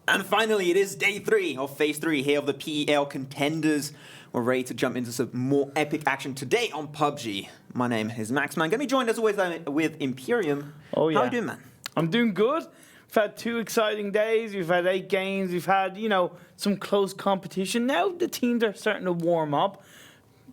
And finally, it is day 3 of phase 3 here of the PEL Contenders. We're ready to jump into some more epic action today on PUBG. My name is Max, man. Going to be joined as always with Imperium. Oh, yeah. How are you doing, man? I'm doing good. We've had 2 exciting days. We've had 8 games. We've had, some close competition. Now the teams are starting to warm up,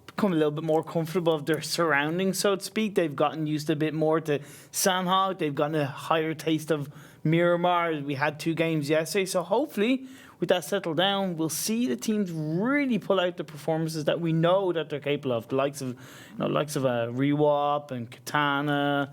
become a little bit more comfortable of their surroundings, so to speak. They've gotten used a bit more to Sandhog. They've gotten a higher taste of Miramar. We had 2 games yesterday, so hopefully with that settled down, we'll see the teams really pull out the performances that we know that they're capable of. The likes of, Rewap and Katana,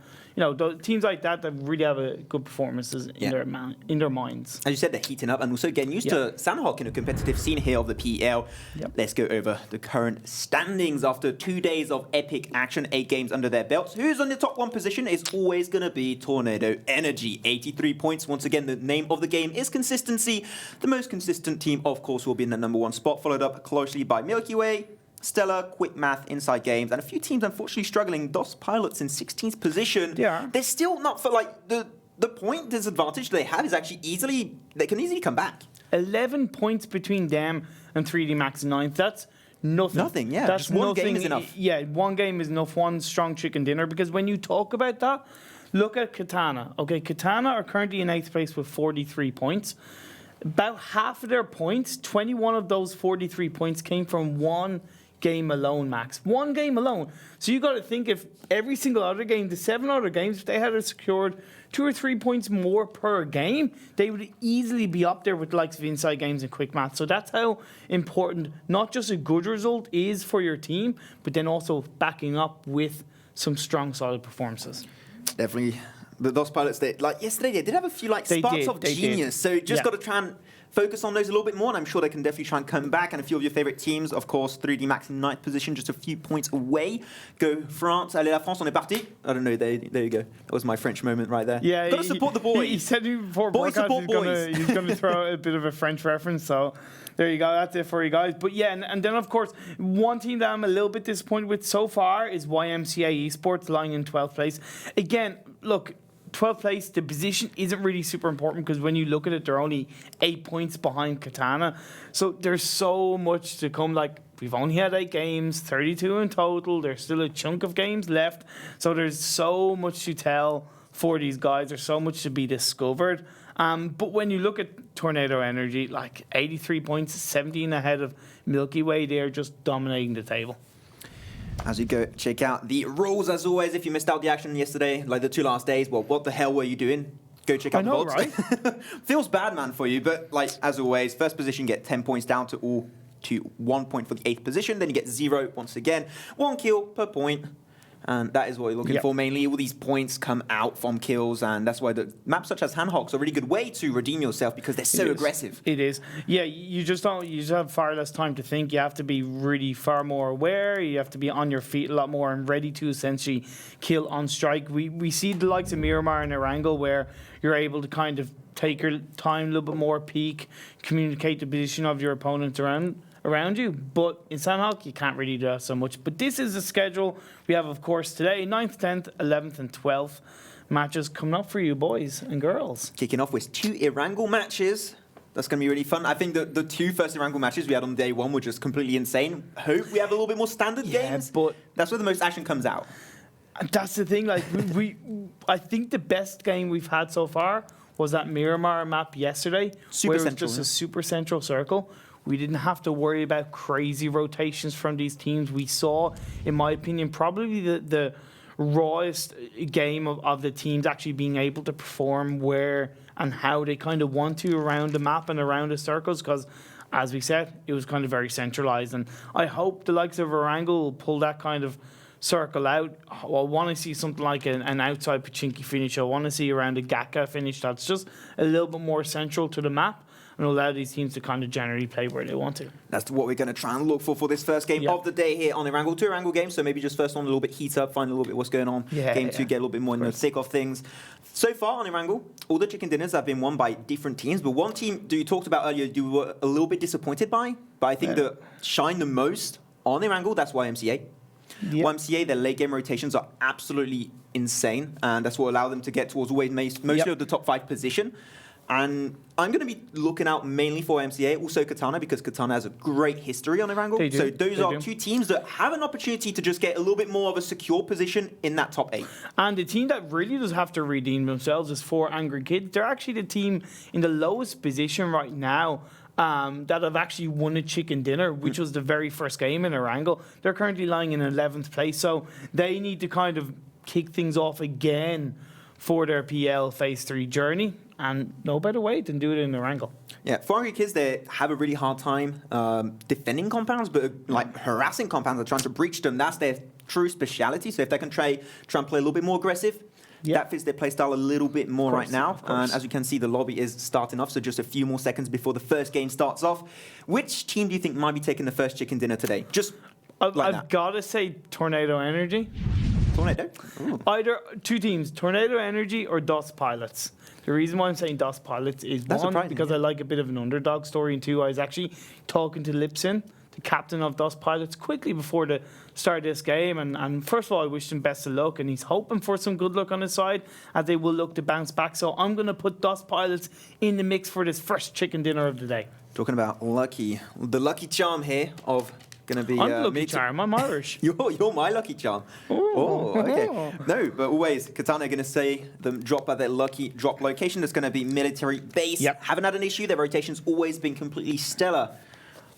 teams like that really have a good performances in their minds. As you said, they're heating up and also getting used to Sandhog in a competitive scene here of the PEL. Yep. Let's go over the current standings after 2 days of epic action, 8 games under their belts. Who's on the top 1 position is always going to be Tornado Energy. 83 points. Once again, the name of the game is consistency. The most consistent team, of course, will be in the number 1 spot, followed up closely by Milky Way, Stellar, Quick Math, InsideGames, and a few teams unfortunately struggling. DOS Pilots in 16th position. Yeah. They're still not for the point disadvantage they have is actually they can easily come back. 11 points between them and 3D Max 9th. That's nothing. Nothing, yeah. That's just one game is enough. Yeah, 1 game is enough. 1 strong chicken dinner. Because when you talk about that, look at Katana. Okay, Katana are currently in 8th place with 43 points. About half of their points, 21 of those 43 points came from 1 game alone, Max. 1 game alone. So you got to think if every single other game, the 7 other games, if they had secured 2 or 3 points more per game, they would easily be up there with the likes of InsideGames and Quick Math. So that's how important not just a good result is for your team, but then also backing up with some strong, solid performances. Definitely. Those pilots, yesterday, they did have a few sparks of genius. So just got to try and focus on those a little bit more, and I'm sure they can definitely try and come back. And a few of your favorite teams, of course, 3D Max in 9th position, just a few points away. Go France. Allez la France, on est parti. I don't know, there you go. That was my French moment right there. Yeah, got to support the boys. He said before boys support boys. He's going to throw out a bit of a French reference, so there you go. That's it for you guys. But yeah, and then of course, one team that I'm a little bit disappointed with so far is YMCA Esports, lying in 12th place. Again, look, 12th place, the position isn't really super important because when you look at it, they're only 8 points behind Katana. So there's so much to come. We've only had 8 games, 32 in total. There's still a chunk of games left. So there's so much to tell for these guys. There's so much to be discovered. But when you look at Tornado Energy, 83 points, 17 ahead of Milky Way, they're just dominating the table. As you go check out the rules, as always, if you missed out the action yesterday, the 2 last days, well, what the hell were you doing? Go check out the VODs. Right? Feels bad, man, for you, but as always, first position, get 10 points down to 1 point for the 8th position. Then you get 0 once again, 1 kill per point. And that is what you're looking for mainly. All these points come out from kills, and that's why the maps such as Handhawk's are a really good way to redeem yourself because they're so aggressive. It is. Yeah, you just have far less time to think. You have to be really far more aware. You have to be on your feet a lot more and ready to essentially kill on strike. We see the likes of Miramar and Erangel where you're able to kind of take your time a little bit more, peek, communicate the position of your opponent around you, but in Sandhog you can't really do that so much. But this is the schedule we have, of course, today: 9th, 10th, 11th and 12th matches coming up for you boys and girls. Kicking off with 2 Erangel matches. That's going to be really fun. I think the 2 first Erangel matches we had on day 1 were just completely insane. Hope we have a little bit more standard games, but that's where the most action comes out. And that's the thing, I think the best game we've had so far was that Miramar map yesterday, where it was just a super central circle. We didn't have to worry about crazy rotations from these teams. We saw, in my opinion, probably the rawest game of the teams actually being able to perform where and how they kind of want to around the map and around the circles because, as we said, it was kind of very centralized. And I hope the likes of Erangel will pull that kind of circle out. I want to see something like an outside Pachinki finish. I want to see around a Gaka finish that's just a little bit more central to the map and allow these teams to kind of generally play where they want to. That's what we're going to try and look for this first game of the day here on Erangel. 2 Erangel games, so maybe just first one a little bit heat up, find a little bit what's going on. Game 2, get a little bit more in the thick of things. So far on Erangel, all the chicken dinners have been won by different teams, but one team you talked about earlier you were a little bit disappointed by, but I think that shine the most on Erangel, that's YMCA. YMCA, their late game rotations are absolutely insane, and that's what allowed them to get towards always mostly of the top 5 position. And I'm going to be looking out mainly for MCA, also Katana, because Katana has a great history on Erangel. So those are two teams that have an opportunity to just get a little bit more of a secure position in that top 8. And the team that really does have to redeem themselves is 4 Angry Kids. They're actually the team in the lowest position right now that have actually won a chicken dinner, which was the very first game in Erangel. They're currently lying in 11th place, so they need to kind of kick things off again for their PL Phase 3 journey. And no better way than do it in Erangel. Yeah, 4 Angry Kids, they have a really hard time defending compounds, but like harassing compounds and trying to breach them. That's their true speciality. So if they can try and play a little bit more aggressive, that fits their playstyle a little bit more right now. And as you can see, the lobby is starting off, so just a few more seconds before the first game starts off. Which team do you think might be taking the first chicken dinner today? Just I've got to say Tornado Energy. Tornado? Ooh. Either 2 teams, Tornado Energy or Dust Pilots. The reason why I'm saying Dust Pilots is one, because I like a bit of an underdog story, and 2, I was actually talking to Lipsin, the captain of Dust Pilots, quickly before the start of this game. And first of all, I wish him best of luck, and he's hoping for some good luck on his side, as they will look to bounce back. So I'm going to put Dust Pilots in the mix for this first chicken dinner of the day. Talking about lucky, the lucky charm here of... Gonna be, I'm lucky charm. I'm Irish. You're my lucky charm. Oh, okay. No, but always Katana gonna say them drop at their lucky drop location. That's gonna be military base. Yep. Haven't had an issue. Their rotation's always been completely stellar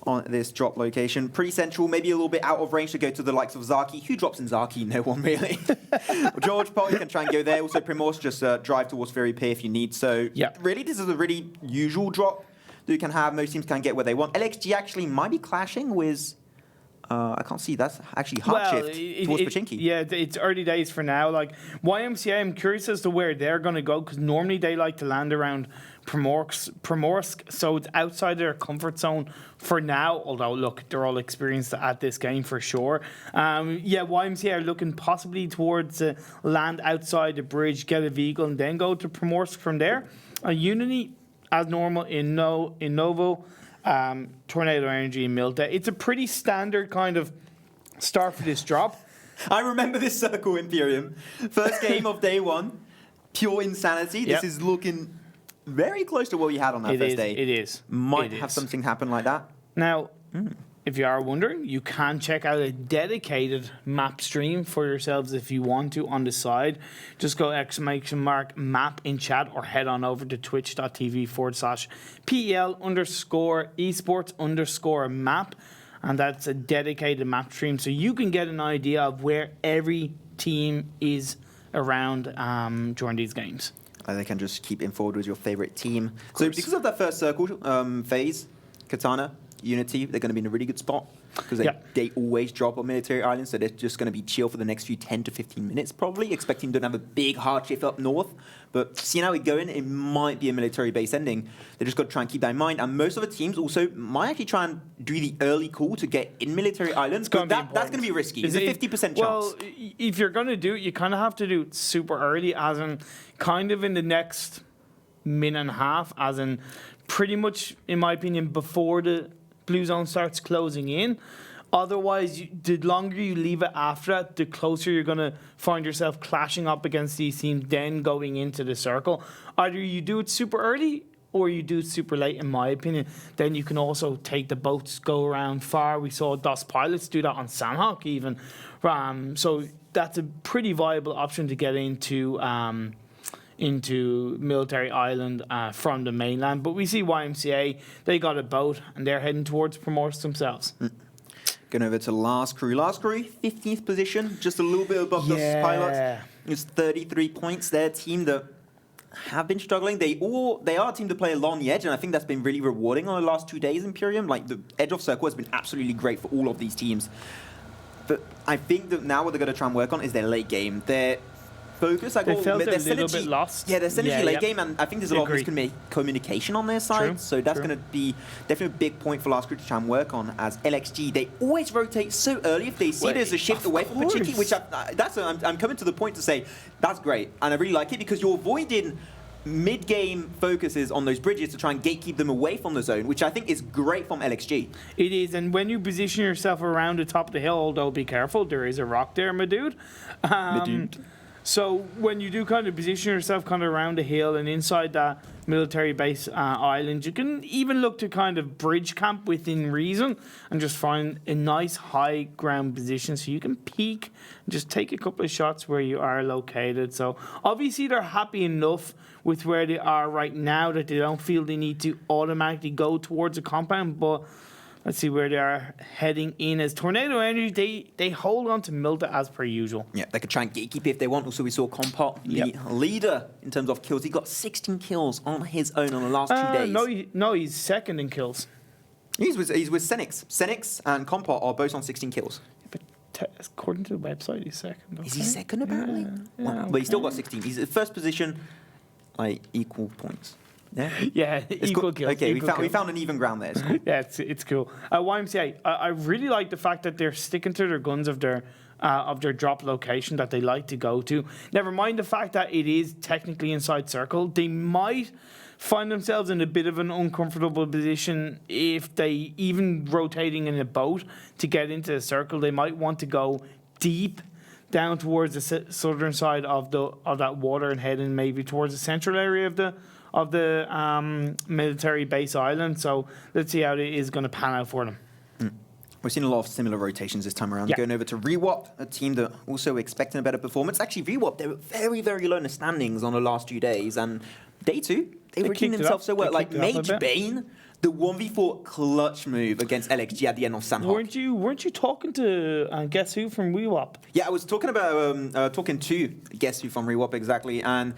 on this drop location. Pretty central, maybe a little bit out of range to go to the likes of Zaki. Who drops in Zaki? No one really. George Paul, you can try and go there. Also Primorse, just drive towards Fairy Pay if you need. So really, this is a really usual drop that you can have. Most teams can get what they want. LXG actually might be clashing with... I can't see. That's actually HeartShift towards Pachinki. Yeah, it's early days for now. Like YMCA, I'm curious as to where they're going to go, because normally they like to land around Primorsk, so it's outside their comfort zone for now. Although, look, they're all experienced at this game for sure. YMCA are looking possibly towards land outside the bridge, get a vehicle, and then go to Primorsk from there. Unity, as normal in Novo. Tornado Energy and Milta. It's a pretty standard kind of start for this drop. I remember this circle, Imperium. First game of day 1, pure insanity. This is looking very close to what we had on that first day. It is. Might have something happen like that. Now, if you are wondering, you can check out a dedicated map stream for yourselves if you want to on the side. Just go !map in chat or head on over to twitch.tv/PEL_esports_map. And that's a dedicated map stream. So you can get an idea of where every team is around during these games. And they can just keep informed with your favorite team. So because of that first circle phase, Katana, Unity, they're going to be in a really good spot because they always drop on military islands, so they're just going to be chill for the next few 10 to 15 minutes probably, expecting them to have a big hard shift up north. But seeing how we go in, it might be a military base ending. They just got to try and keep that in mind. And most of the teams also might actually try and do the early call to get in military islands, but that's going to be risky. It's a 50% chance. Well, if you're going to do it, you kind of have to do it super early, as in kind of in the next minute and a half, as in pretty much, in my opinion, before the blue zone starts closing in. Otherwise, the longer you leave it after that, the closer you're going to find yourself clashing up against these teams, then going into the circle. Either you do it super early or you do it super late, in my opinion. Then you can also take the boats, go around far. We saw Dust Pilots do that on Sanhok even. So that's a pretty viable option to get into Military Island from the mainland. But we see YMCA, they got a boat and they're heading towards Primorsk themselves. Going over to Last Crew. Last Crew, 15th position, just a little bit above the Pilots. It's 33 points. Their team that have been struggling. They are a team to play along the edge, and I think that's been really rewarding on the last 2 days, Imperium. Like, the edge of circle has been absolutely great for all of these teams. But I think that now what they're going to try and work on is their late game. Their focus, they felt a little bit lost. Yeah, their synergy late game, and I think there's a lot of miscommunication on their side. So that's going to be definitely a big point for Last Crew to try and work on. As LXG, they always rotate so early if they see there's a shift away from Pachinki, which I'm coming to the point to say that's great, and I really like it because you're avoiding mid-game focuses on those bridges to try and gatekeep them away from the zone, which I think is great from LXG. It is, and when you position yourself around the top of the hill, although be careful, there is a rock there, my dude. So when you do kind of position yourself kind of around the hill and inside that military base island, you can even look to kind of bridge camp within reason and just find a nice high ground position so you can peek and just take a couple of shots where you are located. So obviously they're happy enough with where they are right now that they don't feel they need to automatically go towards a compound, but let's see where they are heading in as Tornado Energy. They hold on to Milta as per usual. Yeah, they could try and gatekeep if they want. Also, we saw Compot, leader in terms of kills. He got 16 kills on his own on the last 2 days. No, he's second in kills. He's with seniks. Seniks and Compot are both on 16 kills. But according to the website, he's second. Okay. Is he second apparently? Yeah, Wow. okay. But he's still got 16. He's in first position, like equal points. Yeah, yeah, equal kills. Okay, equal we found an even ground there. It's cool. Yeah, it's cool. YMCA, I really like the fact that they're sticking to their guns of their drop location that they like to go to. Never mind the fact that it is technically inside circle. They might find themselves in a bit of an uncomfortable position if they even rotating in a boat to get into the circle. They might want to go deep down towards the southern side of that water and heading maybe towards the central area of the military base island. So let's see how it is going to pan out for them. We've seen a lot of similar rotations this time around. Yeah. Going over to Rewop, a team that also expecting a better performance. Actually, Rewop, they were very, very low in the standings on the last 2 days. And day 2, they redeemed themselves so well. Like Mage Bane, the 1v4 clutch move against LXG at the end of Sandhawk. Weren't you talking to guess who from Rewop? Yeah, I was talking about talking to guess who from Rewop exactly, and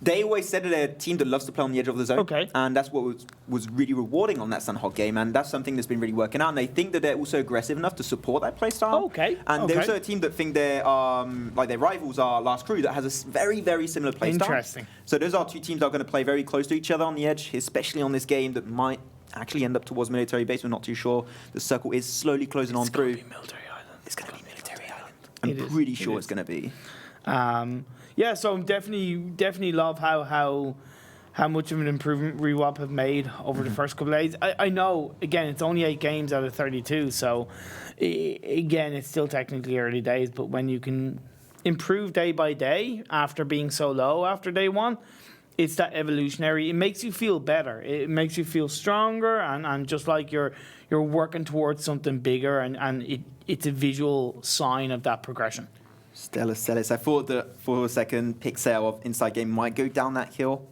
they always said that they're a team that loves to play on the edge of the zone. Okay. And that's what was really rewarding on that Sandhawk game, and that's something that's been really working out. And they think that they're also aggressive enough to support that playstyle. Okay. And they're also a team that think they're like their rivals are Last Crew, that has a very, very similar playstyle. Interesting. So those are two teams that are going to play very close to each other on the edge, especially on this game that might actually end up towards military base. We're not too sure. The circle is slowly closing on through. It's going to be military island. It's going to be military island. I'm pretty sure it's going to be. Yeah, so definitely love how much of an improvement Rewop have made over the first couple of days. I know, again, it's only 8 games out of 32, so again, it's still technically early days, but when you can improve day by day after being so low after day 1, it's that evolutionary. It makes you feel better. It makes you feel stronger, and just like you're working towards something bigger, and it's a visual sign of that progression. Stella Celis. I thought that for a second, Pixel of Inside Game might go down that hill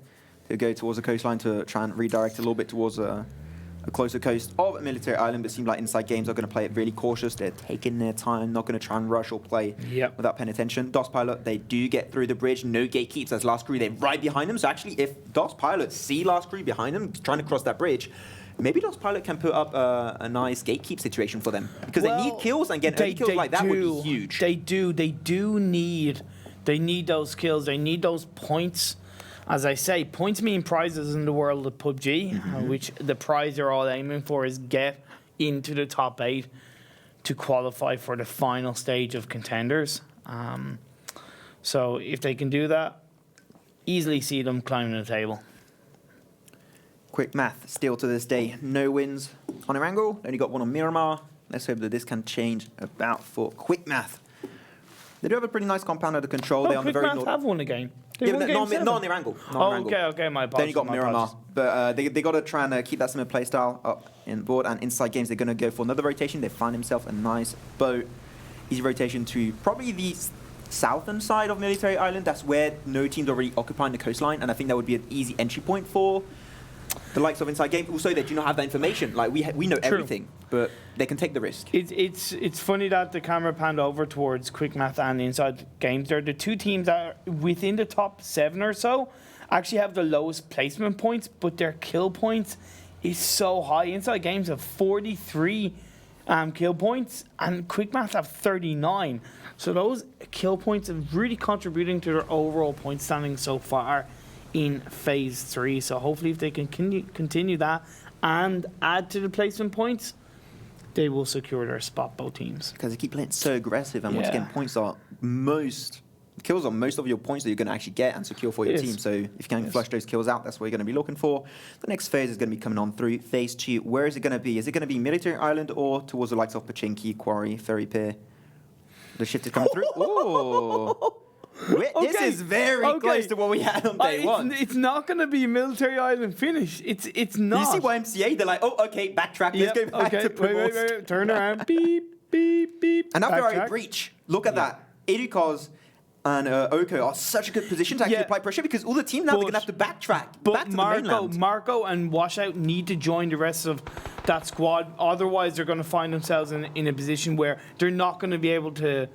to go towards the coastline to try and redirect a little bit towards a closer coast of a military island, but it seems like Inside Games are going to play it really cautious. They're taking their time, not going to try and rush or play without paying attention. DOS Pilot, they do get through the bridge. No gatekeeps as Last Crew. They're right behind them. So actually, if DOS Pilot see Last Crew behind them trying to cross that bridge, maybe DOS Pilot can put up a nice gatekeep situation for them. Because they need kills, and getting early kills like that would be huge. They need those kills. They need those points. As I say, points mean prizes in the world of PUBG, which the prize they're all aiming for is get into the top 8 to qualify for the final stage of Contenders. So if they can do that, easily see them climbing the table. Quick math, still to this day, no wins on Erangel, only got one on Miramar. Let's hope that this can change about for Quick Math. They do have a pretty nice compound under control. They're on the Quick very Math have won a game. Not on Erangel. Okay, my apologies. They only got Miramar. But they got to try and keep that similar playstyle up in board. And Inside Games, they're going to go for another rotation. They find themselves a nice boat. Easy rotation to probably the southern side of Military Island. That's where no team's already occupying the coastline. And I think that would be an easy entry point for the likes of Inside Games. Also, they do not have that information. Like we know everything, but they can take the risk. It's funny that the camera panned over towards Quick Math and Inside Games. They're the two teams that are within the top 7 or so actually have the lowest placement points, but their kill points is so high. Inside Games have 43 kill points, and Quick Math have 39. So those kill points are really contributing to their overall point standing so far in Phase 3. So hopefully if they can continue that and add to the placement points, they will secure their spot, both teams. Because they keep playing so aggressive, and once again, kills are most of your points that you're going to actually get and secure for your team. So if you can flush those kills out, that's what you're going to be looking for. The next phase is going to be coming on through Phase 2. Where is it going to be? Is it going to be Military Island or towards the likes of Pachinki, Quarry, Ferry Pier? The shift is coming through. Oh! This is very close to what we had on day one. It's not going to be a military island finish. It's not. You see YMCA? They're like, oh, okay, backtrack. Let's go back to Primos. Wait. Turn around. Beep, beep, beep. And now Ferrari breach. Look at that. EduCoz and oKKo are such a good position to actually apply pressure because all the team now they're going to have to backtrack back to the mainland. Marco and Washout need to join the rest of that squad. Otherwise, they're going to find themselves in a position where they're not going to be able to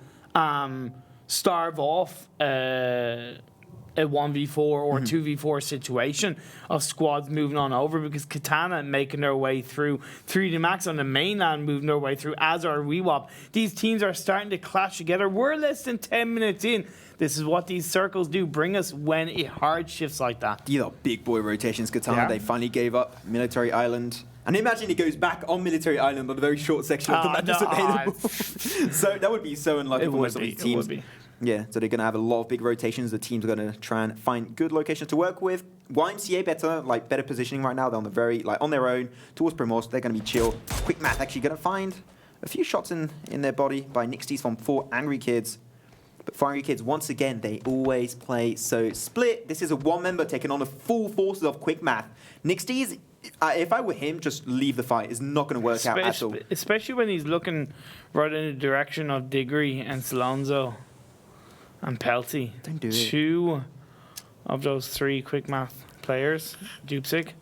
starve off a 1v4 or 2v4 situation of squads moving on over because Katana making their way through, 3D Max on the mainland moving their way through, as are WeWop. These teams are starting to clash together. We're less than 10 minutes in. This is what these circles do, bring us when it hard shifts like that. These are big boy rotations, Katana. They finally gave up Military Island. And imagine it goes back on Military Island on a very short section of the map just available. So that would be so unlucky for most of these teams. Yeah, so they're going to have a lot of big rotations. The teams are going to try and find good locations to work with. YMCA better positioning right now. They're on the on their own towards Primos. They're going to be chill. Quick Math actually going to find a few shots in their body by Nixtys from 4 Angry Kids. But 4 Angry Kids, once again, they always play so split. This is a 1-member taking on the full forces of Quick Math. Nixtys, if I were him, just leave the fight. It's not going to work out at all. Especially when he's looking right in the direction of Diggory and Salonzo. And Pelty. Don't do it. 2 of those 3 Quick Math players, Dupsik.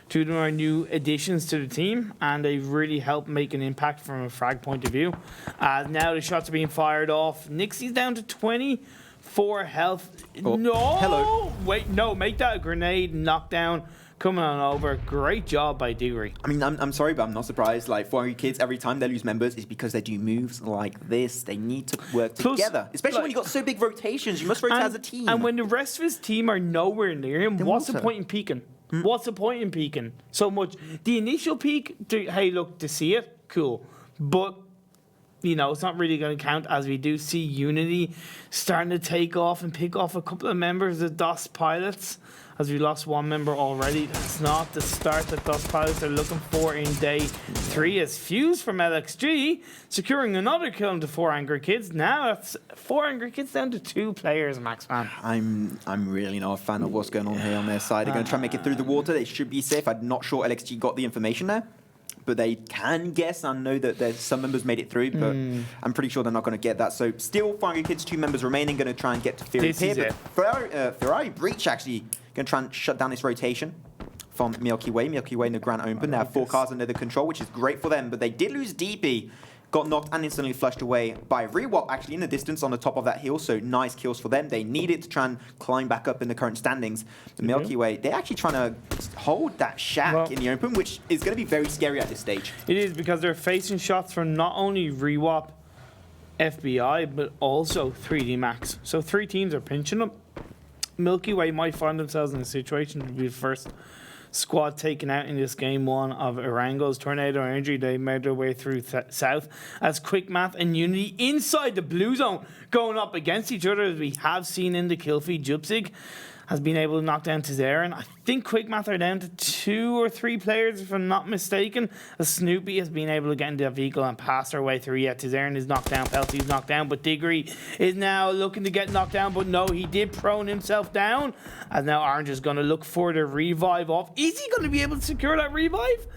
2 of them are new additions to the team, and they've really helped make an impact from a frag point of view. Now the shots are being fired off. Nixie's down to 24 health. Oh, no! hello. Wait, no, make that a grenade knockdown. Coming on over. Great job by Diggory. I mean, I'm sorry, but I'm not surprised. Like, 4 Angry Kids, every time they lose members, is because they do moves like this. They need to work together. Especially when you've got so big rotations. You must rotate as a team. And when the rest of his team are nowhere near him, what's the point in peeking? What's the point in peeking so much? The initial peek, hey, look, to see it, cool. But, you know, it's not really going to count as we do see Unity starting to take off and pick off a couple of members of DOS Pilots. As we lost 1 member already. That's not the start that DOS Pilots are looking for in day 3 as Fuse from LXG securing another kill into 4 Angry Kids. Now it's 4 Angry Kids down to 2 players, Max Man. I'm really not a fan of what's going on here on their side. They're going to try and make it through the water. They should be safe. I'm not sure LXG got the information there. But they can guess and know that there's some members made it through, but I'm pretty sure they're not going to get that. So still 4 Angry Kids, 2 members remaining, going to try and get to Fury here. But Ferrari Breach actually going to try and shut down this rotation from Milky Way. Milky Way in the Grand Open. They have 4 cars under the control, which is great for them, but they did lose DP. Got knocked and instantly flushed away by Rewop actually in the distance on the top of that hill, so nice kills for them. They needed to try and climb back up in the current standings. The Milky Way, they're actually trying to hold that shack in the open, which is going to be very scary at this stage. It is, because they're facing shots from not only Rewop, FBI, but also 3D Max. So 3 teams are pinching them. Milky Way might find themselves in a situation to be the first squad taken out in this game 1 of Erangel's Tornado Energy. They made their way through south as Quick Math and Unity inside the blue zone going up against each other, as we have seen in the kill feed. Jupsig has been able to knock down Tizaren. I think Quick Math are down to 2 or 3 players, if I'm not mistaken. As Snoopy has been able to get into the vehicle and pass their way through. Yeah, Tizaren is knocked down, Pelty is knocked down, but Diggory is now looking to get knocked down, but no, he did prone himself down. As now Orange is going to look for the revive off. Is he going to be able to secure that revive?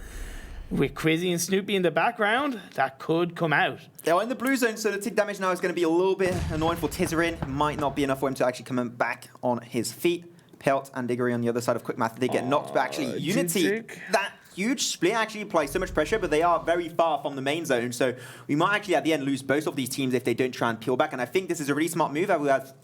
With Quizzy and Snoopy in the background, that could come out. They're in the blue zone, so the tick damage now is going to be a little bit annoying for Tizaren. Might not be enough for him to actually come back on his feet. Pelt and Diggory on the other side of Quick Math, they get knocked, but actually Unity, that huge split actually applies so much pressure, but they are very far from the main zone, so we might actually at the end lose both of these teams if they don't try and peel back, and I think this is a really smart move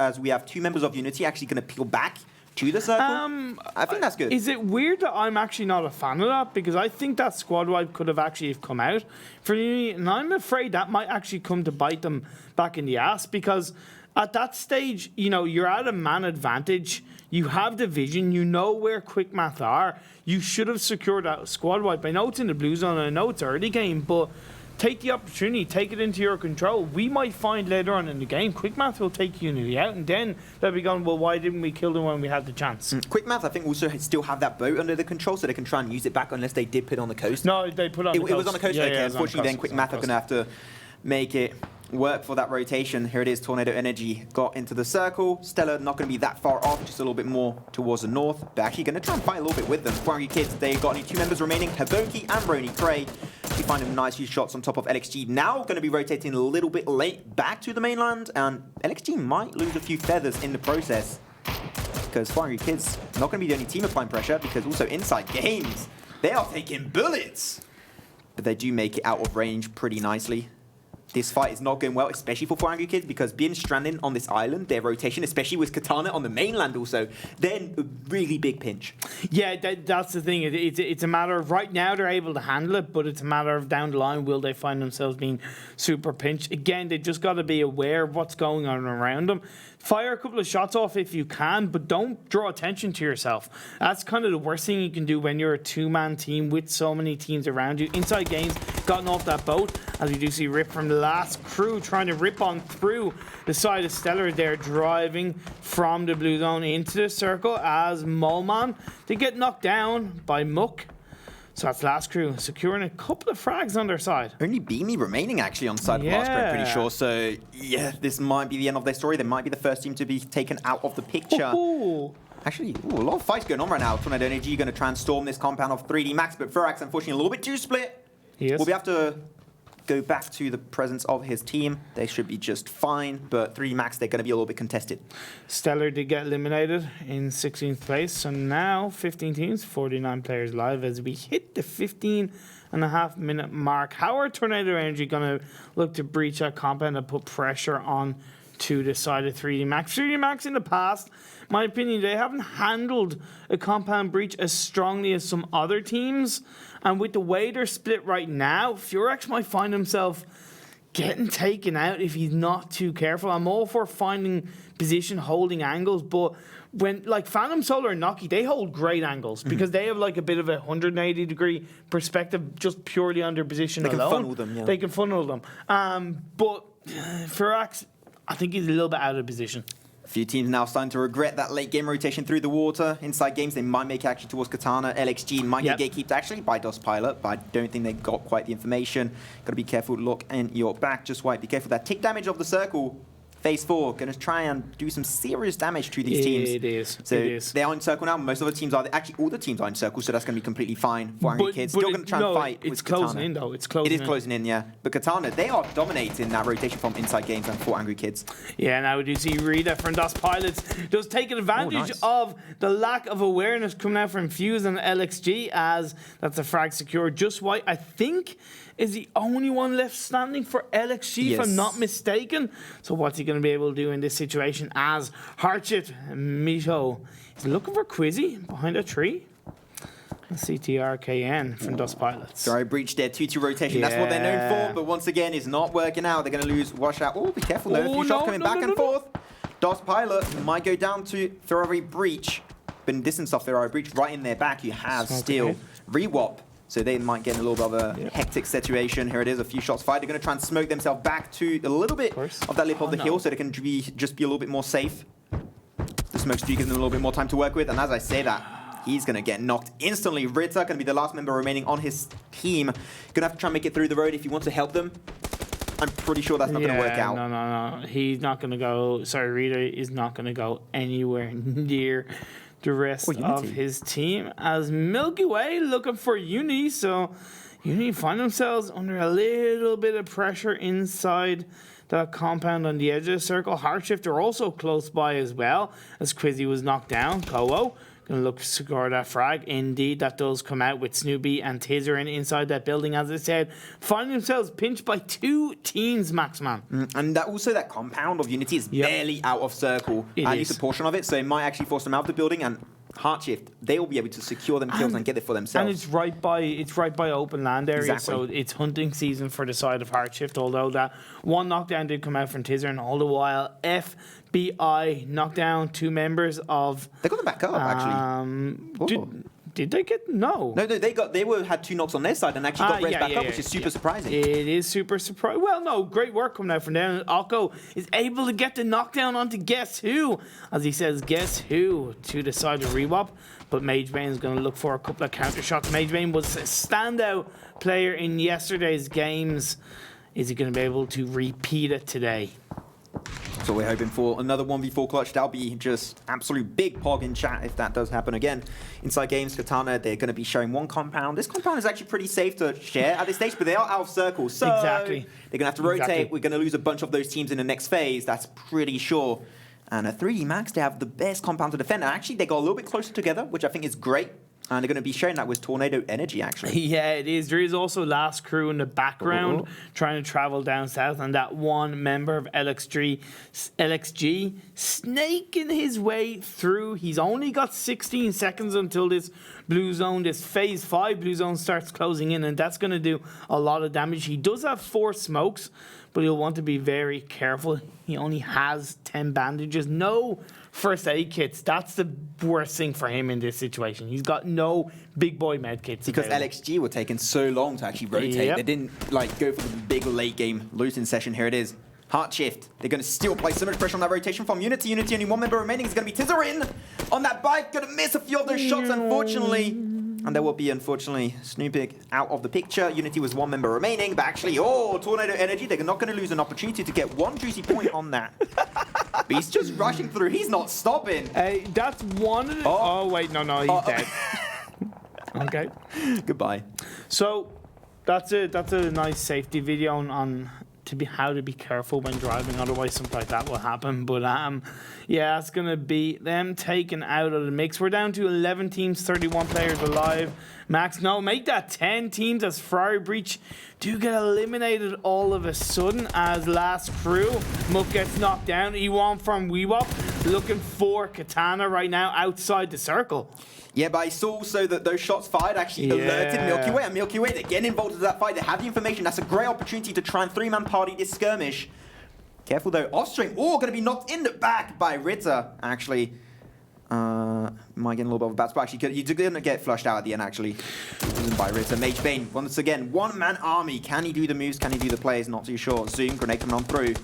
as we have 2 members of Unity actually going to peel back to the circle. I think that's good. Is it weird that I'm actually not a fan of that? Because I think that squad wipe could have actually come out for Unity, and I'm afraid that might actually come to bite them back in the ass, because at that stage, you know, you're at a man advantage. You have the vision. You know where Quick Math are. You should have secured that squad wipe. I know it's in the blue zone. I know it's early game, but take the opportunity. Take it into your control. We might find later on in the game, Quick Math will take Unity out, and then they'll be going, well, why didn't we kill them when we had the chance? Quick Math, I think, also still have that boat under the control, so they can try and use it back unless they did put it on the coast. No, they put it on the coast. It was on the coast. Yeah, okay, yeah, unfortunately, then Quick Math are going to have to make it work for that rotation. Here it is, Tornado Energy got into the circle. Stellar not going to be that far off, just a little bit more towards the north. But actually going to try and fight a little bit with them. 400 Kids, they got only 2 members remaining, Havokki and RonnieKray. We find him nice few shots on top of LXG. Now going to be rotating a little bit late back to the mainland, and LXG might lose a few feathers in the process. Because 400 Kids not going to be the only team applying pressure, because also InsideGames, they are taking bullets. But they do make it out of range pretty nicely. This fight is not going well, especially for 400 Kids, because being stranded on this island, their rotation, especially with Katana on the mainland also, then a really big pinch. Yeah, that's the thing. It's a matter of right now they're able to handle it, but it's a matter of down the line, will they find themselves being super pinched? Again, they just got to be aware of what's going on around them. Fire a couple of shots off if you can, but don't draw attention to yourself. That's kind of the worst thing you can do when you're a 2-man team with so many teams around you. InsideGames gotten off that boat, as we do see Rip from the last crew trying to rip on through the side of Stellar. They're driving from the blue zone into the circle as Molman. They get knocked down by Muck. So that's last crew securing a couple of frags on their side. Only Beamy remaining actually on side of last crew, I'm pretty sure. So yeah, this might be the end of their story. They might be the first team to be taken out of the picture. Actually, a lot of fights going on right now. Tornado Energy going to try and storm this compound of 3D Max, but Furax unfortunately a little bit too split. Yes. We'll have to go back to the presence of his team. They should be just fine, but 3D Max, they're going to be a little bit contested. Stellar did get eliminated in 16th place, so now 15 teams, 49 players live as we hit the 15.5-minute mark. How are Tornado Energy going to look to breach that compound and put pressure on to the side of 3D Max? 3D Max in the past, my opinion, they haven't handled a compound breach as strongly as some other teams. And with the way they're split right now, Furex might find himself getting taken out if he's not too careful. I'm all for finding position, holding angles, but when like Phantom Solar and Noki, they hold great angles because they have like a bit of a 180-degree perspective just purely on their position alone. They can funnel them, yeah. They can funnel them. But Furex, I think he's a little bit out of position. A few teams now starting to regret that late game rotation through the water. InsideGames, they might make it actually towards Katana. LXG might get gatekeeped actually by DOS Pilot, but I don't think they got quite the information. Got to be careful, look in your back, just white. Be careful that tick damage of the circle. Phase 4, going to try and do some serious damage to these teams. It is. So they are in circle now. Most of the teams are, actually all the teams are in circle, so that's going to be completely fine. 400 Kids still going to try and fight with Katana. It's closing in though. It's closing in. It is closing in, yeah. But Katana, they are dominating that rotation from InsideGames and 400 Kids. Yeah, now we do see Rita from DOS Pilots just taking advantage of the lack of awareness coming out from Fuse and LXG, as that's a frag secure. Just white, I think, is the only one left standing for LXG, if I'm not mistaken. So what's he going to be able to do in this situation as HeartShift mjyoh is looking for Quizzy behind a tree? ctrkN from DOS Pilots. Sorry, breached their 2-2 rotation. That's what they're known for, but once again, it's not working out. They're going to lose Washout. Oh, be careful though. A few shots coming back and forth. DOS Pilot might go down to Ferrari breach. Been distance off Ferrari breach right in their back. You have still Rewop. So they might get in a little bit of a hectic situation. Here it is, a few shots fired. They're going to try and smoke themselves back to a little bit of that lip of the hill so they can just be a little bit more safe. The smoke streak gives them a little bit more time to work with. And as I say that, he's going to get knocked instantly. Ritter going to be the last member remaining on his team. Going to have to try and make it through the road if you want to help them. I'm pretty sure that's not going to work out. No. He's not going to go. Sorry, Rita is not going to go anywhere near the rest of his team, as Milky Way looking for Uni. So Uni find themselves under a little bit of pressure inside the compound on the edge of the circle. HeartShift are also close by as well, as Quizzy was knocked down. Kowo going to look to score that frag. Indeed, that does come out with Snoopy and Tizerin inside that building, as I said, finding themselves pinched by 2 teams, Maxman. And that also that compound of Unity is barely out of circle, at least a portion of it, so it might actually force them out of the building, and HeartShift, they will be able to secure them kills and get it for themselves. And it's right by open land area, so it's hunting season for the side of HeartShift, although that one knockdown did come out from Tizerin. All the while, FBI knocked down 2 members of... They got them back up, actually. Did they get... No, they had 2 knocks on their side and actually got Reds back up, which is super surprising. It is super surprising. Well, no, great work coming out from them. oKKo is able to get the knockdown onto Guess Who, as he says, Guess Who, to the side of Rewop. But MageBane is going to look for a couple of counter shots. MageBane was a standout player in yesterday's games. Is he going to be able to repeat it today? So we're hoping for another 1v4 clutch. That'll be just absolute big pog in chat if that does happen again. InsideGames, Katana, they're going to be showing one compound. This compound is actually pretty safe to share at this stage, but they are out of circle. So exactly. They're going to have to rotate. We're going to lose a bunch of those teams in the next phase. That's pretty sure. And at 3D Max, they have the best compound to defend. And actually, they got a little bit closer together, which I think is great. And they're going to be sharing that with Tornado Energy, actually. Yeah, it is. There is also Last Crew in the background trying to travel down south. And that one member of LXG snaking his way through. He's only got 16 seconds until this blue zone, this phase 5 blue zone starts closing in. And that's going to do a lot of damage. He does have 4 smokes, but he'll want to be very careful. He only has 10 bandages. No first aid kits. That's the worst thing for him in this situation. He's got no big boy med kits. Because available. LXG were taking so long to actually rotate. They didn't go for the big late game losing session. Here it is. HeartShift. They're going to still apply so much pressure on that rotation from Unity. Unity, only one member remaining. Is going to be Tizerin on that bike. Going to miss a few of those shots, unfortunately. And there will be, unfortunately, Snoopig out of the picture. Unity was one member remaining, but actually, Tornado Energy, they're not going to lose an opportunity to get one juicy point on that. But he's just rushing through. He's not stopping. Hey, that's one of the... Oh, wait, no, he's dead. Okay. Goodbye. So, that's a nice safety video on how to be careful when driving, otherwise something like that will happen. But yeah, it's gonna be them taken out of the mix. We're down to 11 teams, 31 players alive. Max, no, make that 10 teams as Ferrari Breach do get eliminated all of a sudden as Last Crew. Muck gets knocked down. E1 from WeWop looking for Katana right now outside the circle. Yeah, but I saw also that those shots fired actually alerted Milky Way. And Milky Way, they're getting involved in that fight. They have the information. That's a great opportunity to try and 3-man party this skirmish. Careful though. Offstream, going to be knocked in the back by Ritter, actually. Might get a little bit of a bad spot. Actually, you're going to get flushed out at the end, actually. By Ritter. Mage Bane, once again, one-man army. Can he do the moves? Can he do the plays? Not too sure. Zoom, grenade coming on through.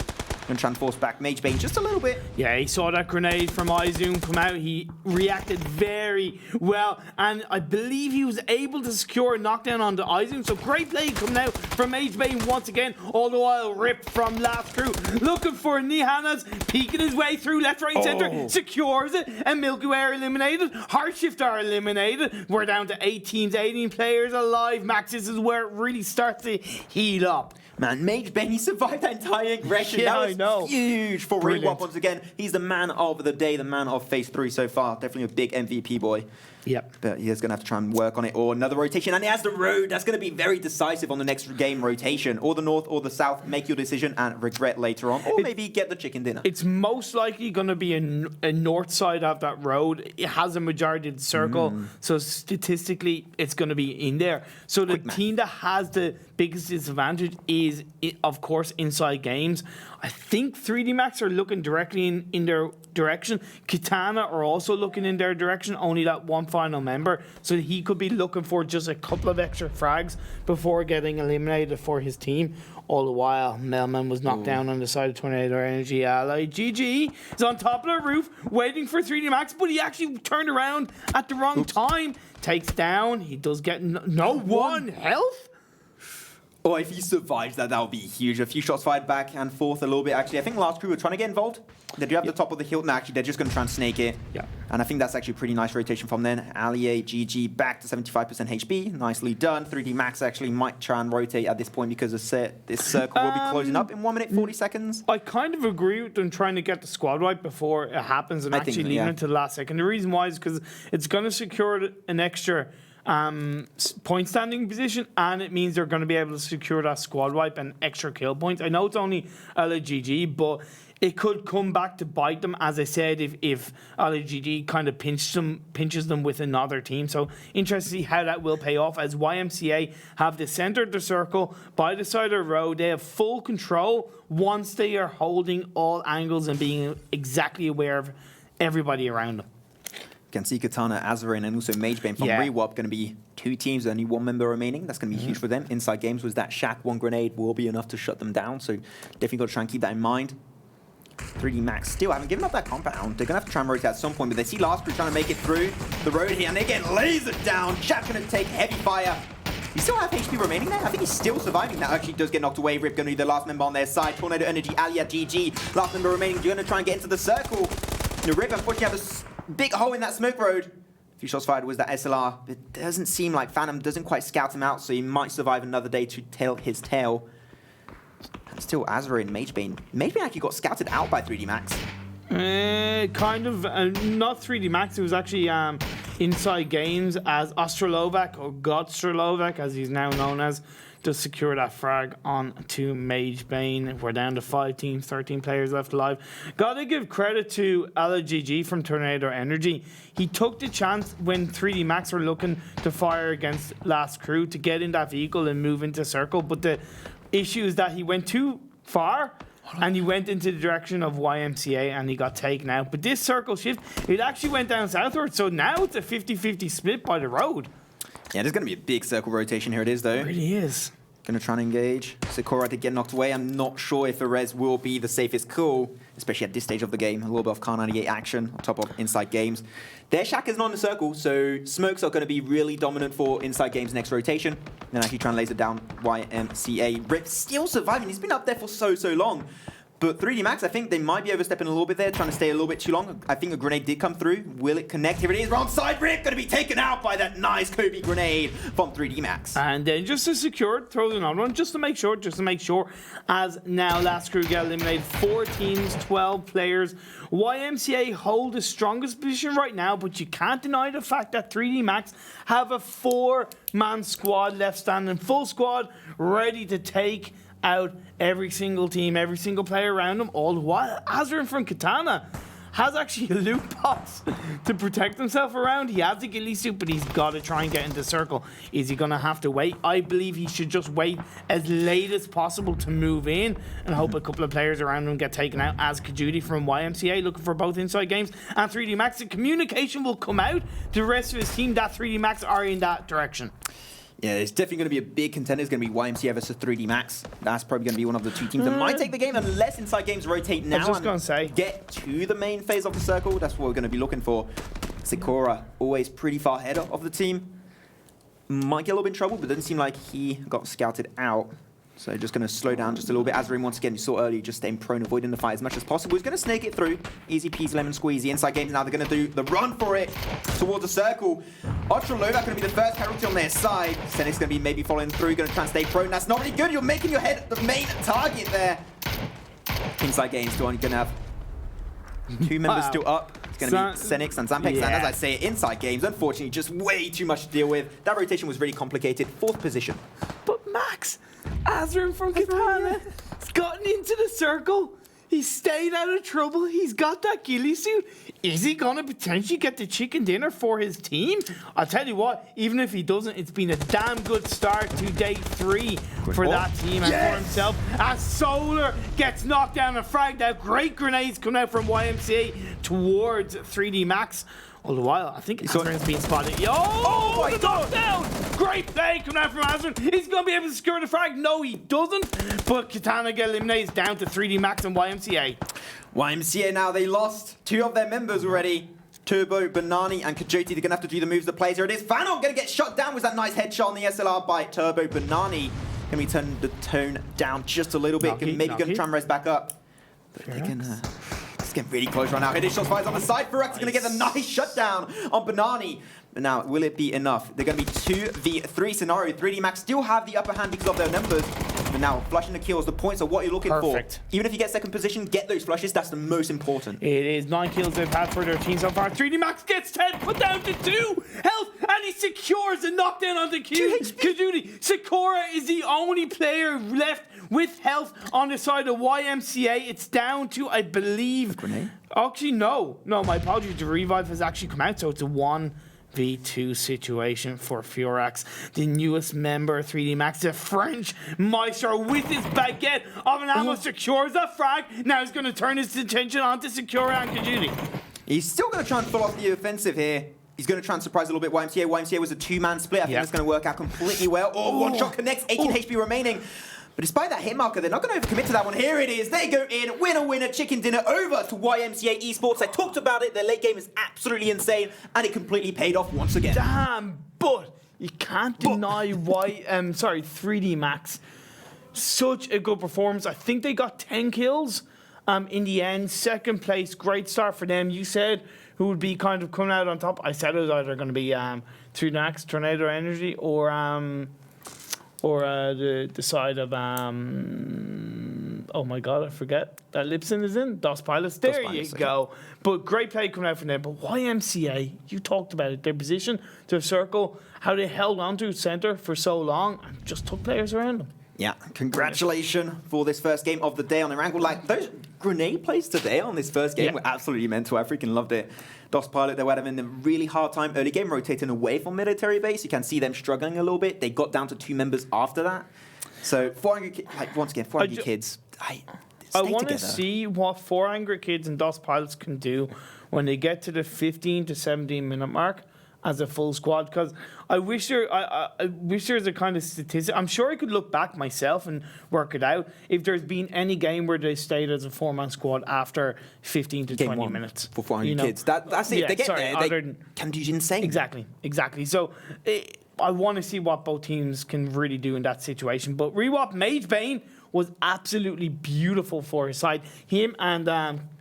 And transforce back Mage Bane just a little bit. Yeah, he saw that grenade from iZoom come out. He reacted very well, and I believe he was able to secure a knockdown on the iZoom. So great play coming out from Mage Bane once again. All the while, Rip from Last Crew looking for Nihanas, peeking his way through left, right, center, secures it, and Milky Way are eliminated. HeartShift are eliminated. We're down to 8 teams, 18 players alive. Max, this is where it really starts to heat up. Man, Mage Bane, he survived that entire aggression. Yeah, that was huge for Rewop once again. He's the man of the day, the man of phase 3 so far. Definitely a big MVP boy. Yep. But he's going to have to try and work on it. Or another rotation. And he has the road. That's going to be very decisive on the next game rotation. Or the north or the south. Make your decision and regret later on. Or maybe get the chicken dinner. It's most likely going to be a north side of that road. It has a majority of the circle. So statistically, it's going to be in there. So the team that has the biggest disadvantage is, of course, InsideGames. I think 3D Max are looking directly in their direction. Katana are also looking in their direction, only that one final member. So he could be looking for just a couple of extra frags before getting eliminated for his team. All the while, Melman was knocked down on the side of Tornado Energy ally. GG is on top of the roof, waiting for 3D Max, but he actually turned around at the wrong time. Takes down. He does get no one health. Or if he survives that would be huge. A few shots fired back and forth a little bit, actually. I think Last Crew were trying to get involved. They do have the top of the hill. No, actually, they're just going to try and snake it. Yeah. And I think that's actually a pretty nice rotation from then. Allier, GG, back to 75% HP. Nicely done. 3D Max actually might try and rotate at this point because this circle will be closing up in 1 minute, 40 seconds. I kind of agree with them trying to get the squad wipe before it happens and actually leaving it to the last second. The reason why is because it's going to secure an extra point standing position, and it means they're going to be able to secure that squad wipe and extra kill points. I know it's only LGG, but it could come back to bite them, as I said, if LGG kind of pinches them with another team. So interesting to see how that will pay off, as YMCA have the center of the circle by the side of the road. They have full control once they are holding all angles and being exactly aware of everybody around them. You can see Katana, Azarin, and also Mage Bane from Rewop going to be 2 teams, only 1 member remaining. That's going to be huge for them. InsideGames was that Shack 1 grenade will be enough to shut them down, so definitely got to try and keep that in mind. 3D Max still haven't given up that compound. They're going to have to try and rotate at some point, but they see Last Crew trying to make it through the road here, and they get lasered down. Shack's going to take heavy fire. You still have HP remaining there? I think he's still surviving. That actually does get knocked away. Rip going to be the last member on their side. Tornado Energy, Alia, GG. Last member remaining. Going to try and get into the circle. Rip unfortunately have a big hole in that smoke road. A few shots fired was that SLR. It doesn't seem like Phantom doesn't quite scout him out, so he might survive another day to tell his tale. And still Azra and Magebane. Magebane actually got scouted out by 3D Max. Kind of, not 3D Max, it was actually InsideGames as Odstrelovac, or Godstrelovac as he's now known as, to secure that frag on to Magebane. We're down to 5 teams, 13 players left alive. Gotta give credit to LGG from Tornado Energy. He took the chance when 3D Max were looking to fire against Last Crew to get in that vehicle and move into circle, but the issue is that he went too far and he went into the direction of YMCA and he got taken out. But this circle shift, it actually went down southward, so now it's a 50-50 split by the road. Yeah, there's going to be a big circle rotation here. It is, though. It really is. Going to try and engage. Sakura did get knocked away. I'm not sure if a res will be the safest call, especially at this stage of the game. A little bit of Car 98 action on top of InsideGames. Their Shack is not in the circle, so smokes are going to be really dominant for InsideGames next rotation. Then actually trying to laser down YMCA. Rip still surviving. He's been up there for so long. But 3D Max, I think they might be overstepping a little bit there, trying to stay a little bit too long. I think a grenade did come through. Will it connect? Here it is, wrong side. Rip going to be taken out by that nice Kobe grenade from 3D Max. And then just to secure it, throws another one, just to make sure, as now Last Crew get eliminated. 4 teams, 12 players. YMCA hold the strongest position right now, but you can't deny the fact that 3D Max have a 4-man squad left standing, full squad, ready to take out every single team, every single player around them, all the while Azrin from Katana has actually a loot box to protect himself around. He has the ghillie suit, but he's got to try and get into the circle. Is he going to have to wait? I believe he should just wait as late as possible to move in and hope a couple of players around him get taken out, as Kajudi from YMCA looking for both InsideGames and 3D Max. The communication will come out to the rest of his team that 3D Max are in that direction. Yeah, it's definitely going to be a big contender. It's going to be YMCA versus 3D Max. That's probably going to be one of the 2 teams that might take the game unless InsideGames rotate now. I was just going to say, get to the main phase of the circle. That's what we're going to be looking for. Sakura, always pretty far ahead of the team. Might get a little bit in trouble, but doesn't seem like he got scouted out. So just going to slow down just a little bit. Azrin, once again, you saw earlier, just staying prone, avoiding the fight as much as possible. He's going to snake it through. Easy peasy, lemon squeezy. InsideGames now, they're going to do the run for it towards the circle. Odstrelovac going to be the first casualty on their side. seniks going to be maybe following through, going to try and stay prone. That's not really good. You're making your head the main target there. InsideGames still only going to have 2 members still up. It's going to be seniks and Zampeek. Yeah. And as I say, InsideGames, unfortunately, just way too much to deal with. That rotation was really complicated. 4th position. But Max, Azrin from Katana has gotten into the circle. He's stayed out of trouble. He's got that ghillie suit. Is he going to potentially get the chicken dinner for his team? I'll tell you what, even if he doesn't, it's been a damn good start to day 3 for that team and for himself. As Solar gets knocked down and fragged out. Great grenades coming out from YMCA towards 3D Max. All the while, I think Azrin's being spotted. Oh, the knockdown! Great play coming out from Azrin. Is he going to be able to secure the frag? No, he doesn't. But Katana get eliminated down to 3D Max and YMCA. YMCA now, they lost 2 of their members already. Turbo, Banani, and Kajoti. They're going to have to do the moves to play. Here it is. Fanon going to get shot down with that nice headshot on the SLR by Turbo, Banani. Can we turn the tone down just a little bit? Maybe going to try and res back up. But they're going to... It's getting really close right now. Headed shot fires on the side. Ferrari's going to get the nice shutdown on Banani. But now, will it be enough? They're going to be 2v3 scenario. 3D Max still have the upper hand because of their numbers. But now, flushing the kills, the points are what you're looking for. Even if you get 2nd position, get those flushes. That's the most important. It is 9 kills they've had for their team so far. 3D Max gets 10, put down to 2 health, and he secures a knockdown on the Kajudi. Sakura is the only player left with health on the side of YMCA. It's down to, I believe... Grenade? Actually, no. No, my apologies. The revive has actually come out, so it's a 1v2 situation for Furax, the newest member of 3D Max, the French Maestro with his baguette of an ammo secures the frag. Now he's going to turn his attention onto Sakura and Kajudi. He's still going to try and pull off the offensive here. He's going to try and surprise a little bit YMCA. YMCA was a 2-man split. I think it's going to work out completely well. Oh, one shot connects, 18 HP remaining. But despite that hit marker, they're not going to overcommit to that one. Here it is. They go in. Winner, chicken dinner over to YMCA Esports. I talked about it. Their late game is absolutely insane, and it completely paid off once again. Damn, but you can't deny why. 3D Max, such a good performance. I think they got 10 kills. In the end, second place, great start for them. You said who would be kind of coming out on top. I said it was either going to be 3D Max, Tornado Energy, or the side of oh my god, I forget that Lipsin is in DOS Pilots. There you go. But great play coming out from them. But YMCA, you talked about it. Their position, their circle, how they held on to center for so long, and just took players around them. Yeah, congratulations for this first game of the day on Erangel. Like, those grenade plays today on this first game were absolutely mental. I freaking loved it. DOS Pilot, they were having a really hard time early game, rotating away from military base. You can see them struggling a little bit. They got down to 2 members after that. So, 400, once again, 400 kids. I want to see what 400 kids and DOS Pilots can do when they get to the 15 to 17 minute mark as a full squad, because I wish there was a kind of statistic. I'm sure I could look back myself and work it out if there's been any game where they stayed as a 4-man squad after 15 to 20 minutes. For 400 kids. That's it. They get there. They can do insane. Exactly. So I want to see what both teams can really do in that situation. But Rewap Mage Bane was absolutely beautiful for his side. Him and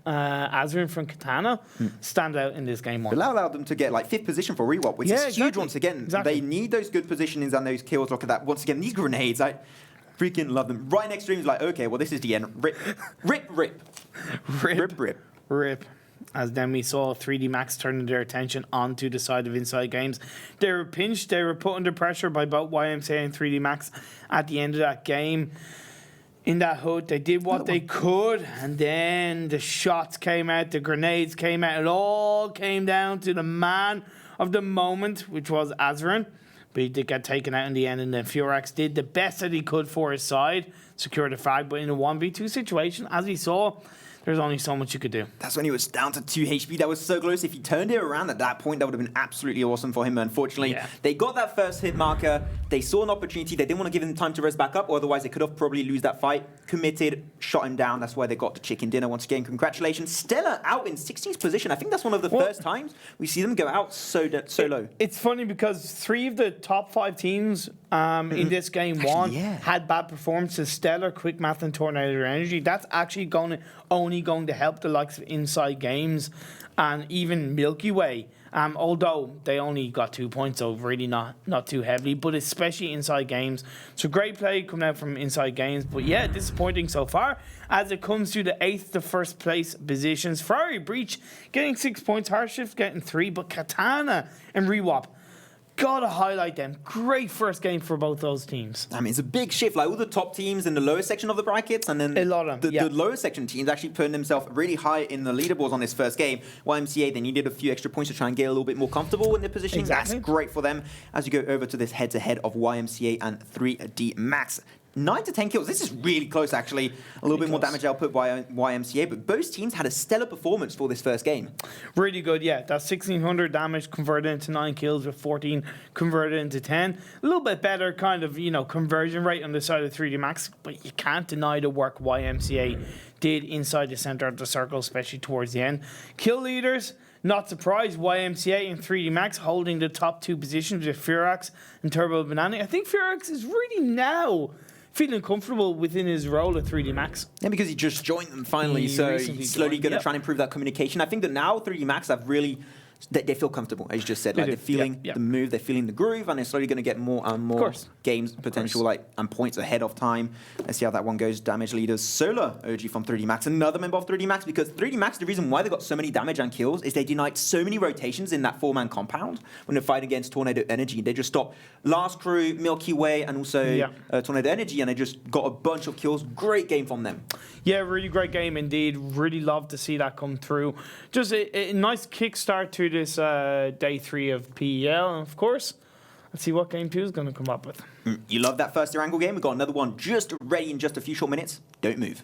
Azrin from Katana stand out in this game. It allowed them to get like 5th position for Rewap, which is huge once again. They need those good positionings and those kills. Look at that. Once again, these grenades, I freaking love them. Right next to him is like, okay, well, this is the end. Rip. As then we saw 3D Max turning their attention onto the side of InsideGames. They were pinched. They were put under pressure by both YMCA and 3D Max at the end of that game. In that hood, they did what they could, and then the shots came out, the grenades came out. It all came down to the man of the moment, which was Azrin. But he did get taken out in the end, and then Furax did the best that he could for his side, secure the frag. But in a 1v2 situation, as we saw, there's only so much you could do. That's when he was down to 2 HP. That was so close. If he turned it around at that point, that would have been absolutely awesome for him. Unfortunately, they got that first hit marker. They saw an opportunity. They didn't want to give him time to rest back up, or otherwise they could have probably lose that fight. Committed, shot him down. That's why they got the chicken dinner. Once again, congratulations. Stella out in 16th position. I think that's one of the first times we see them go out so low. It's funny because 3 of the top 5 teams in this game had bad performances. Stellar, Quick Math, and Tornado Energy. That's actually only going to help the likes of InsideGames and even Milky Way. Although they only got 2 points, so really not too heavily, but especially InsideGames. So great play coming out from InsideGames, but yeah, disappointing so far as it comes to the 8th to 1st place positions. Ferrari Breach getting 6 points, HeartShift getting 3, but Katana and Rewap, gotta highlight them. Great first game for both those teams. I mean, it's a big shift. Like all the top teams in the lower section of the brackets, and then a lot of them, the lower section teams actually putting themselves really high in the leaderboards on this first game. YMCA, they needed a few extra points to try and get a little bit more comfortable in their positioning. That's great for them as you go over to this head-to-head of YMCA and 3D Max. 9 to 10 kills. This is really close, actually. A little bit more damage output by YMCA, but both teams had a stellar performance for this first game. Really good, yeah. That's 1,600 damage converted into 9 kills with 14 converted into 10. A little bit better kind of, conversion rate on the side of 3D Max, but you can't deny the work YMCA did inside the center of the circle, especially towards the end. Kill leaders, not surprised, YMCA and 3D Max holding the top 2 positions with Furax and Turbo Banana. I think Furax is really now feeling comfortable within his role at 3D Max. Yeah, because he just joined them finally, so he's slowly going to try and improve that communication. I think that now 3D Max have really, they feel comfortable, as you just said. They're feeling the move, they're feeling the groove, and they're slowly going to get more and more games potential and points ahead of time. Let's see how that one goes. Damage leaders, Solar OG from 3D Max, another member of 3D Max, because 3D Max, the reason why they got so many damage and kills is they denied so many rotations in that 4-man compound when they're fighting against Tornado Energy. They just stopped Last Crew, Milky Way, and also Tornado Energy, and they just got a bunch of kills. Great game from them. Yeah, really great game indeed. Really love to see that come through. Just a nice kickstart to this day 3 of PEL, and of course, let's see what game 2 is going to come up with. You love that first Erangel game? We've got another one just ready in just a few short minutes. Don't move.